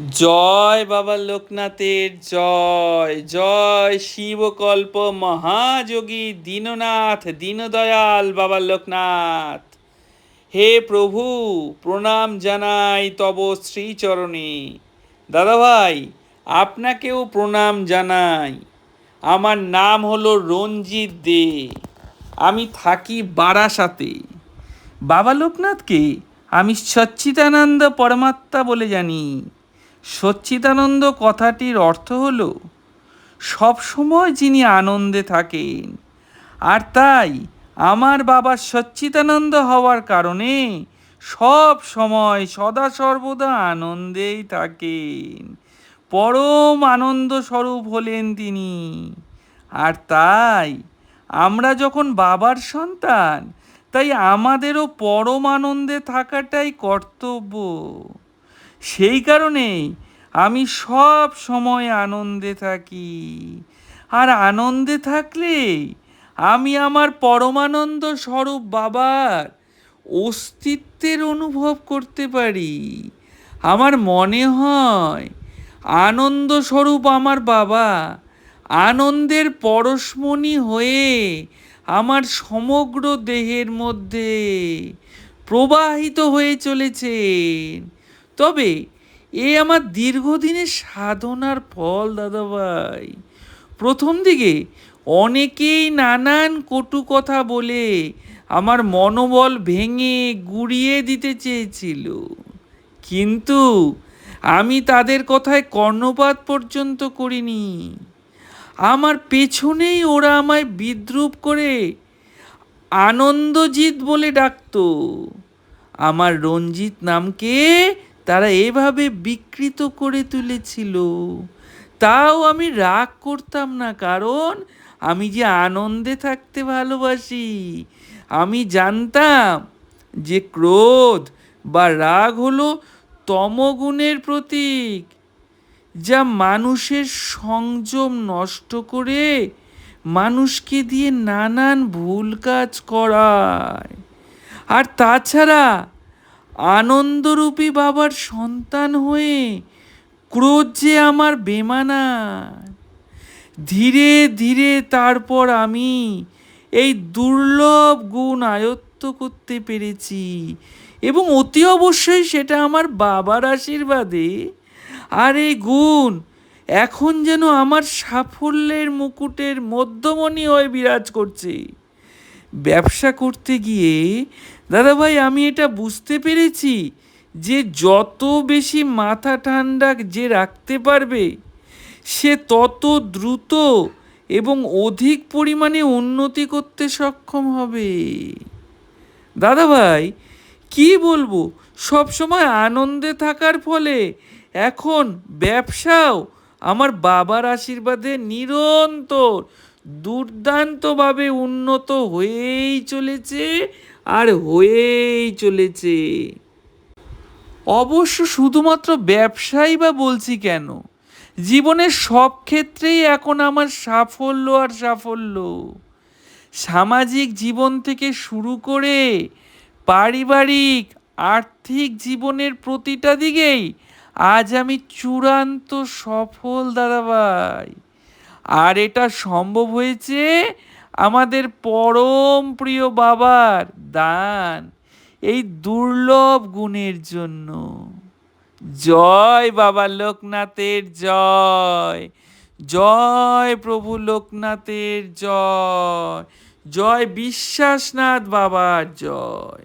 জয় বাবা লোকনাথের জয় জয় শিবকল্প মহাযোগী দীননাথ দীনদয়াল বাবা লোকনাথ। হে প্রভু, প্রণাম জানাই তব শ্রীচরণে। দাদাভাই, আপনাকেও প্রণাম জানাই। আমার নাম হলো রঞ্জিত দে। আমি থাকি বারাসাতে। বাবা লোকনাথকে আমি সচ্চিদানন্দ পরমাত্মা বলে জানি। সচ্চিদানন্দ কথাটির অর্থ হল সবসময় যিনি আনন্দে থাকেন। আর তাই আমার বাবা সচ্চিদানন্দ হওয়ার কারণে সব সময় সদা সর্বদা আনন্দেই থাকেন। পরম আনন্দ স্বরূপ হলেন তিনি। আর তাই আমরা যখন বাবার সন্তান, তাই আমাদেরও পরম আনন্দে থাকাটাই কর্তব্য। সেই কারণেই আমি সব সময় আনন্দে থাকি। আর আনন্দে থাকলে আমি আমার পরমানন্দ স্বরূপ বাবার অস্তিত্বের অনুভব করতে পারি। আমার মনে হয় আনন্দ স্বরূপ আমার বাবা আনন্দের পরশমণি হয়ে আমার সমগ্র দেহের মধ্যে প্রবাহিত হয়ে চলেছেন। তবে এ আমার দীর্ঘদিনের সাধনার ফল দাদাভাই। প্রথম দিকে অনেকেই নানান কটু কথা বলে আমার মনোবল ভেঙে গুঁড়িয়ে দিতে চেয়েছিল, কিন্তু আমি তাদের কথায় কর্ণপাত পর্যন্ত করিনি। আমার পেছনেই ওরা আমায় বিদ্রূপ করে আনন্দজিৎ বলে ডাকত। আমার রঞ্জিত নামকে তারা এভাবে বিকৃত করে তুলেছিল। তাও আমি রাগ করতাম না, কারণ আমি যে আনন্দে থাকতে ভালোবাসি। আমি জানতাম যে ক্রোধ বা রাগ হলো তমগুণের প্রতীক, যা মানুষের সংযম নষ্ট করে মানুষকে দিয়ে নানান ভুল কাজ করায়। আর তাছাড়া আনন্দরূপী বাবার সন্তান হয়ে ক্রোধ যে আমার বেমানান। ধীরে ধীরে তারপর আমি এই দুর্লভ গুণ আয়ত্ত করতে পেরেছি, এবং অতি অবশ্যই সেটা আমার বাবার আশীর্বাদে। আর এই গুণ এখন যেন আমার সাফল্যের মুকুটের মধ্যমণি হয়ে বিরাজ করছে। ব্যবসা করতে গিয়ে দাদাভাই আমি এটা বুঝতে পেরেছি যে যত বেশি মাথা ঠান্ডা যে রাখতে পারবে, সে তত দ্রুত এবং অধিক পরিমাণে উন্নতি করতে সক্ষম হবে। দাদাভাই কি বলবো, সবসময় আনন্দে থাকার ফলে এখন ব্যবসাও আমার বাবার আশীর্বাদে নিরন্তর দুর্দান্তভাবে উন্নত হয়েই চলেছে আর হয়েই চলেছে। অবশ্য শুধুমাত্র ব্যবসাই বা বলছি কেন, জীবনের সব ক্ষেত্রেই এখন আমার সাফল্য আর সাফল্য। সামাজিক জীবন থেকে শুরু করে পারিবারিক আর্থিক জীবনের প্রতিটা দিকেই আজ আমি চূড়ান্ত সফল দাদাভাই। আর এটা সম্ভব হয়েছে আমাদের পরম প্রিয় বাবার দান, এই দুর্লভ গুণের জন্য। জয় বাবা লোকনাথের জয়, জয় প্রভু লোকনাথের জয়, জয় বিশ্বাসনাথ বাবার জয়।